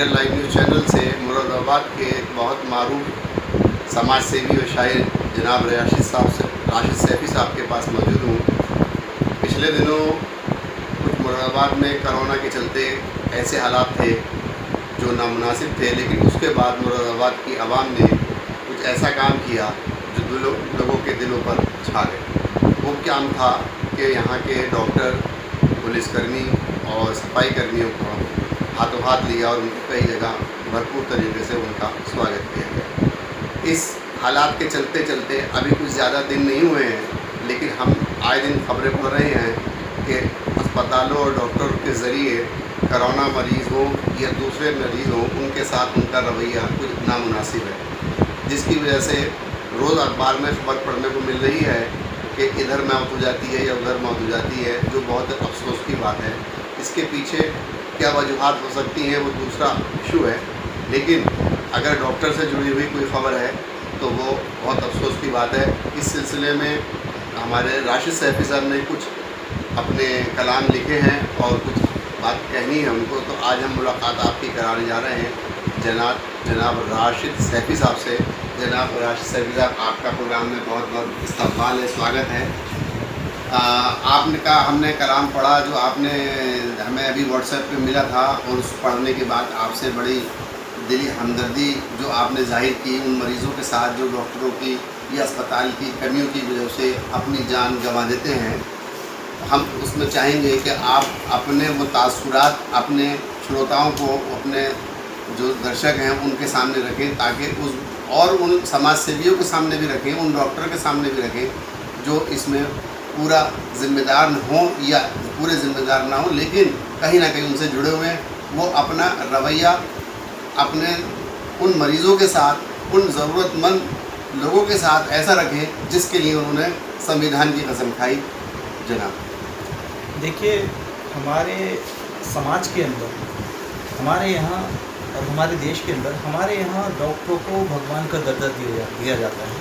Real live news channel से मुरादाबाद के एक बहुत मारूफ समाज सेवी और शायर जनाब राशिद सैफ़ी साहब के पास मौजूद हूँ। पिछले दिनों कुछ मुरादाबाद में कोरोना के चलते ऐसे हालात थे जो नामुनासिब थे, लेकिन उसके बाद मुरादाबाद की आवाम ने कुछ ऐसा काम किया जो लोगों के दिलों पर छा गए। वो काम था कि यहाँ के डॉक्टर, पुलिसकर्मी और सफाई कर्मियों को हाथों हाथ लिया और उनको कई जगह भरपूर तरीके से उनका स्वागत किया गया। इस हालात के चलते चलते अभी कुछ ज़्यादा दिन नहीं हुए हैं, लेकिन हम आए दिन खबरें पढ़ रहे हैं कि अस्पतालों और डॉक्टर के ज़रिए कोरोना मरीज़ हों या दूसरे मरीज़ हों, उनके साथ उनका रवैया कुछ नामुनासिब है, जिसकी वजह से रोज़ अखबार में खबर पढ़ने को मिल रही है कि इधर मौत हो जाती है या उधर मौत हो जाती है, जो बहुत अफसोस की बात है। इसके पीछे क्या वजूहात हो सकती हैं वो दूसरा इशू है, लेकिन अगर डॉक्टर से जुड़ी हुई कोई ख़बर है तो वो बहुत अफसोस की बात है। इस सिलसिले में हमारे राशिद सैफ़ी साहब ने कुछ अपने कलाम लिखे हैं और कुछ बात कहनी है उनको, तो आज हम मुलाकात आपकी कराने जा रहे हैं जनाब राशिद सैफ़ी साहब से। जनाब राशिद सैफ़ी साहब, आपका प्रोग्राम में बहुत बहुत इस्तकबाल है, स्वागत है। आपने कहा, हमने कलाम पढ़ा जो आपने हमें अभी व्हाट्सएप पे मिला था, और उस पढ़ने के बाद आपसे बड़ी दिली हमदर्दी जो आपने ज़ाहिर की उन मरीज़ों के साथ जो डॉक्टरों की या अस्पताल की कर्मियों की वजह से अपनी जान गंवा देते हैं। हम उसमें चाहेंगे कि आप अपने वो तासुरात अपने श्रोताओं को, अपने जो दर्शक हैं उनके सामने रखें, ताकि और उन समाज सेवियों के सामने भी रखें, उन डॉक्टर के सामने भी रखें जो इसमें पूरा ज़िम्मेदार हो या पूरे ज़िम्मेदार ना हो, लेकिन कहीं ना कहीं उनसे जुड़े हुए हैं। वो अपना रवैया अपने उन मरीज़ों के साथ, उन ज़रूरतमंद लोगों के साथ ऐसा रखें जिसके लिए उन्होंने संविधान की कसम खाई। जनाब देखिए, हमारे समाज के अंदर, हमारे यहाँ और हमारे देश के अंदर, हमारे यहाँ डॉक्टरों को भगवान का दर्जा दिया जाता है।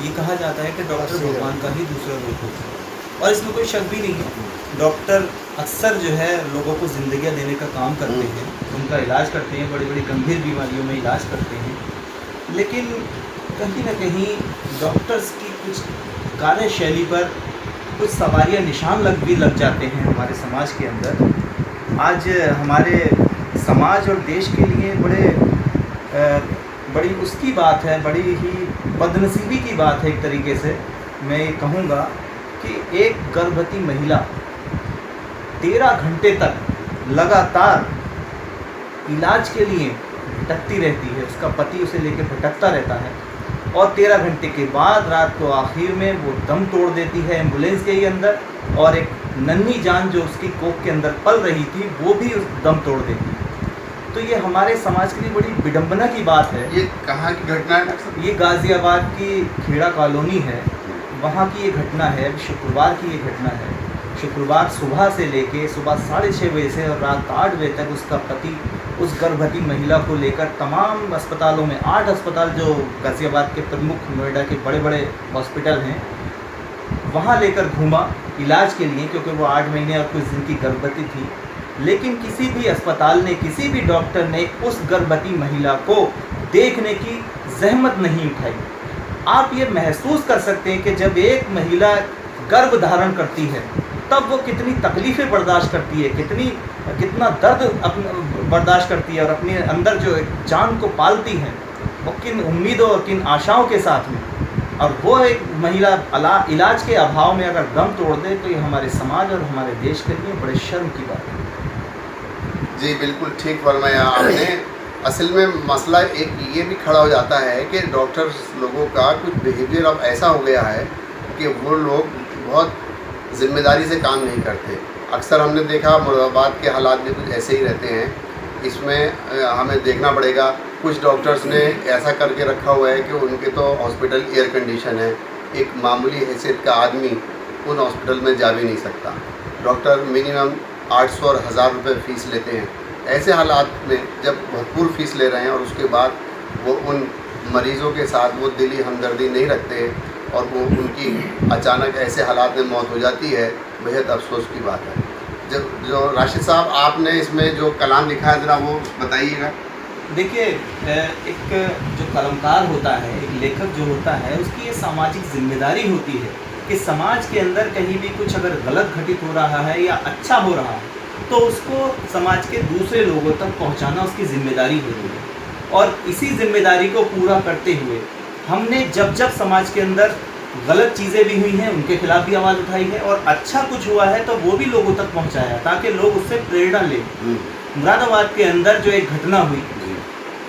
ये कहा जाता है कि डॉक्टर भगवान का ही दूसरा रूप होता है, और इसमें कोई शक भी नहीं है। डॉक्टर अक्सर जो है लोगों को ज़िंदगियाँ देने का काम करते हैं, उनका इलाज करते हैं, बड़ी बड़ी गंभीर बीमारियों में इलाज करते हैं, लेकिन कहीं ना कहीं डॉक्टर्स की कुछ कार्यशैली पर कुछ सवालिया निशान लग जाते हैं हमारे समाज के अंदर। आज हमारे समाज और देश के लिए बड़ी उसकी बात है, बड़ी ही बदनसीबी की बात है एक तरीके से। मैं ये कहूँगा कि एक गर्भवती महिला 13 घंटे तक लगातार इलाज के लिए भटकती रहती है, उसका पति उसे लेकर भटकता रहता है, और 13 घंटे के बाद रात को आखिर में वो दम तोड़ देती है एम्बुलेंस के ही अंदर, और एक नन्ही जान जो उसकी कोख के अंदर पल रही थी वो भी उस दम तोड़ देती है। तो ये हमारे समाज के लिए बड़ी विडंबना की बात है। ये कहाँ की घटना है डॉक्टर? ये गाज़ियाबाद की खेड़ा कॉलोनी है, वहाँ की ये घटना है। शुक्रवार की ये घटना है। शुक्रवार सुबह से लेके सुबह 6:30 बजे से और रात 8 बजे तक उसका पति उस गर्भवती महिला को लेकर तमाम अस्पतालों में, 8 अस्पताल जो गाज़ियाबाद के प्रमुख, नोएडा के बड़े बड़े हॉस्पिटल हैं, वहाँ लेकर घूमा इलाज के लिए, क्योंकि वो 8 महीने और कुछ दिन की गर्भवती थी। लेकिन किसी भी अस्पताल ने, किसी भी डॉक्टर ने उस गर्भवती महिला को देखने की जहमत नहीं उठाई। आप ये महसूस कर सकते हैं कि जब एक महिला गर्भ धारण करती है तब वो कितनी तकलीफ़ें बर्दाश्त करती है, कितना दर्द बर्दाश्त करती है, और अपने अंदर जो एक जान को पालती है वो किन उम्मीदों और किन आशाओं के साथ में। और वो एक महिला इलाज के अभाव में अगर दम तोड़ दे तो ये हमारे समाज और हमारे देश के लिए बड़े शर्म की बात है। जी बिल्कुल ठीक फरमाया आपने। असल में मसला एक ये भी खड़ा हो जाता है कि डॉक्टर्स लोगों का कुछ बिहेवियर अब ऐसा हो गया है कि वो लोग बहुत ज़िम्मेदारी से काम नहीं करते। अक्सर हमने देखा मुरादाबाद के हालात भी कुछ ऐसे ही रहते हैं। इसमें हमें देखना पड़ेगा, कुछ डॉक्टर्स ने ऐसा करके रखा हुआ है कि उनके तो हॉस्पिटल एयर कंडीशन है, एक मामूली हैसियत का आदमी उन हॉस्पिटल में जा भी नहीं सकता। डॉक्टर मिनिमम 800 और 1000 रुपये फ़ीस लेते हैं। ऐसे हालात में जब भरपूर फ़ीस ले रहे हैं और उसके बाद वो उन मरीज़ों के साथ वो दिली हमदर्दी नहीं रखते और वो उनकी अचानक ऐसे हालात में मौत हो जाती है, बेहद अफसोस की बात है। जो राशिद साहब आपने इसमें जो कलाम लिखा है ज़रा वो बताइएगा। देखिए एक जो कलमकार होता है, एक लेखक जो होता है, उसकी ये सामाजिक जिम्मेदारी होती है कि समाज के अंदर कहीं भी कुछ अगर गलत घटित हो रहा है या अच्छा हो रहा है तो उसको समाज के दूसरे लोगों तक पहुंचाना उसकी जिम्मेदारी होती है। और इसी जिम्मेदारी को पूरा करते हुए हमने जब जब समाज के अंदर गलत चीज़ें भी हुई हैं उनके खिलाफ भी आवाज़ उठाई है, और अच्छा कुछ हुआ है तो वो भी लोगों तक पहुंचाया ताकि लोग उससे प्रेरणा लें। मुरादाबाद के अंदर जो एक घटना हुई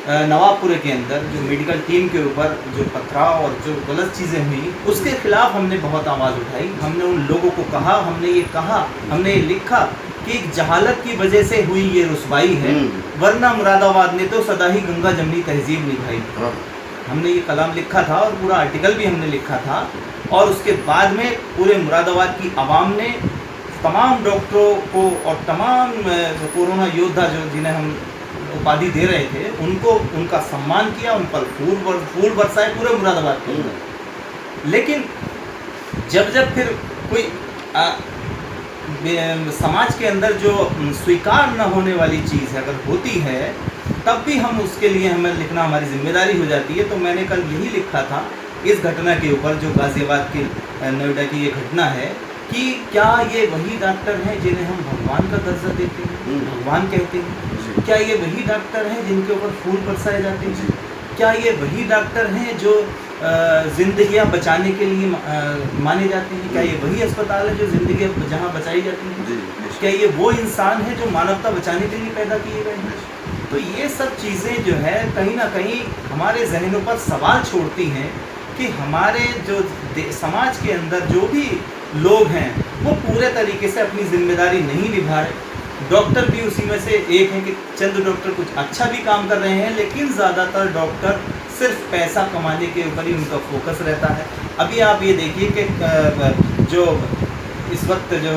नवाबपुरे के अंदर, जो मेडिकल टीम के ऊपर जो पथराव और जो गलत चीज़ें हुई, उसके खिलाफ हमने बहुत आवाज़ उठाई। हमने उन लोगों को कहा, हमने ये लिखा कि जहालत की वजह से हुई ये रुसवाई है, वरना मुरादाबाद ने तो सदा ही गंगा जमनी तहजीब निभाई। हमने ये कलाम लिखा था और पूरा आर्टिकल भी हमने लिखा था। और उसके बाद में पूरे मुरादाबाद की आवाम ने तमाम डॉक्टरों को और तमाम कोरोना योद्धा जो जिन्हें हम उपाधि दे रहे थे उनको उनका सम्मान किया, उन पर फूल बरसाए पूरे मुरादाबाद के अंदर। लेकिन जब फिर कोई समाज के अंदर जो स्वीकार न होने वाली चीज़ अगर होती है तब भी हम उसके लिए हमें लिखना हमारी जिम्मेदारी हो जाती है। तो मैंने कल यही लिखा था इस घटना के ऊपर, जो गाज़ियाबाद के नोएडा की ये घटना है, कि क्या ये वही डॉक्टर हैं जिन्हें हम भगवान का दर्जा देते हैं, भगवान कहते हैं? क्या ये वही डॉक्टर हैं जिनके ऊपर फूल बरसाए जाते हैं? क्या ये वही डॉक्टर हैं जो जिंदगियां बचाने के लिए माने जाते हैं? क्या ये वही अस्पताल है जो जिंदगियां जहां बचाई जाती हैं? क्या ये वो इंसान है जो मानवता बचाने के लिए पैदा किए गए हैं? तो ये सब चीज़ें जो है कहीं ना कहीं हमारे जहनों पर सवाल छोड़ती हैं कि हमारे जो समाज के अंदर जो भी लोग हैं वो पूरे तरीके से अपनी जिम्मेदारी नहीं निभा रहे। डॉक्टर भी उसी में से एक हैं कि चंद डॉक्टर कुछ अच्छा भी काम कर रहे हैं, लेकिन ज़्यादातर डॉक्टर सिर्फ पैसा कमाने के ऊपर ही उनका फोकस रहता है। अभी आप ये देखिए कि जो इस वक्त जो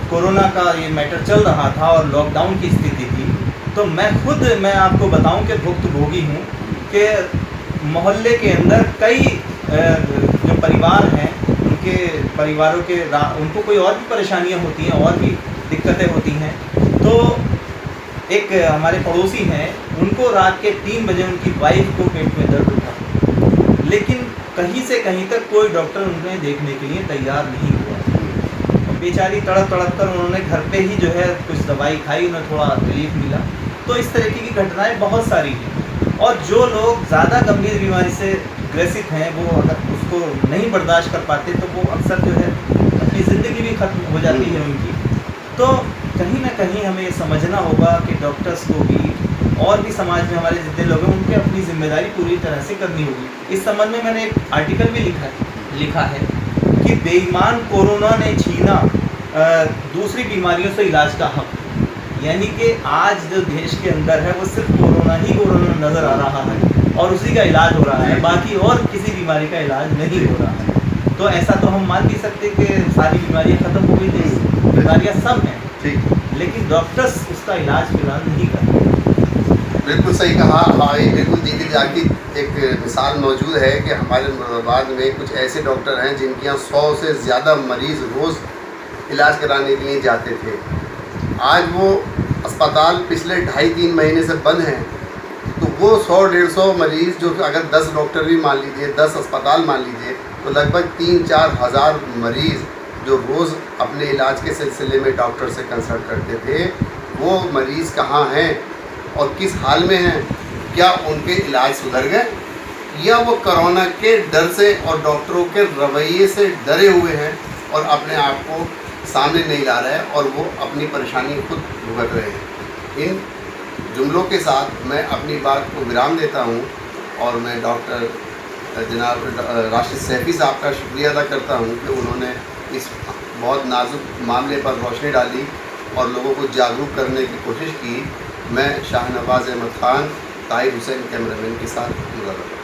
कोरोना का ये मैटर चल रहा था और लॉकडाउन की स्थिति थी, तो मैं आपको बताऊं कि भुक्तभोगी हूँ कि मोहल्ले के अंदर कई जो परिवार हैं उनके परिवारों के उनको कोई और भी परेशानियां होती हैं और भी दिक्कतें होती हैं। तो एक हमारे पड़ोसी हैं, उनको रात के 3 बजे उनकी वाइफ को पेट में दर्द उठा, लेकिन कहीं से कहीं तक कोई डॉक्टर उन्हें देखने के लिए तैयार नहीं हुआ। बेचारी तड़प कर उन्होंने घर पे ही जो है कुछ दवाई खाई, उन्हें थोड़ा रिलीफ मिला। तो इस तरीके की घटनाएं बहुत सारी हैं। और जो लोग ज़्यादा गंभीर बीमारी से ग्रसित हैं वो अगर उसको नहीं बर्दाश्त कर पाते तो वो अक्सर जो है अपनी ज़िंदगी भी खत्म हो जाती है उनकी। तो कहीं ना कहीं हमें समझना होगा कि डॉक्टर्स को भी और भी समाज में हमारे जितने लोग हैं उनके अपनी जिम्मेदारी पूरी तरह से करनी होगी। इस संबंध में मैंने एक आर्टिकल भी लिखा है कि बेईमान कोरोना ने छीना दूसरी बीमारियों से इलाज का हक। यानी कि आज जो देश के अंदर है वो सिर्फ कोरोना नज़र आ रहा है और उसी का इलाज हो रहा है, बाकी और किसी बीमारी का इलाज नहीं हो रहा है। तो ऐसा तो हम मान नहीं सकते कि सारी बीमारियां ख़त्म हो गई थी, बीमारियां सब हैं, ठीक, लेकिन डॉक्टर्स उसका इलाज फिलहाल नहीं करते। बिल्कुल सही कहा भाई, बिल्कुल दीदी जाकी एक मिसाल मौजूद है कि हमारे मुरादाबाद में कुछ ऐसे डॉक्टर हैं जिनके यहाँ 100 से ज़्यादा मरीज़ रोज़ इलाज कराने के लिए जाते थे। आज वो अस्पताल पिछले 2.5-3 महीने से बंद हैं, तो वो 100-150 मरीज़ जो अगर 10 डॉक्टर भी मान लीजिए, 10 अस्पताल मान लीजिए, तो लगभग 3-4 हज़ार मरीज़ जो रोज़ अपने इलाज के सिलसिले में डॉक्टर से कंसल्ट करते थे, वो मरीज़ कहाँ हैं और किस हाल में हैं? क्या उनके इलाज सुधर गए या वो कोरोना के डर से और डॉक्टरों के रवैये से डरे हुए हैं और अपने आप को सामने नहीं ला रहे हैं और वो अपनी परेशानी खुद भुगत रहे हैं? इन जुमलों के साथ मैं अपनी बात को विराम देता हूँ और मैं डॉक्टर जनाब राशिद सैफी साहब का शुक्रिया अदा करता हूँ कि उन्होंने इस बहुत नाजुक मामले पर रोशनी डाली और लोगों को जागरूक करने की कोशिश की। मैं शाहनवाज़ अहमद ख़ान, ताहिर हुसैन कैमरामैन के साथ मुरादाबाद।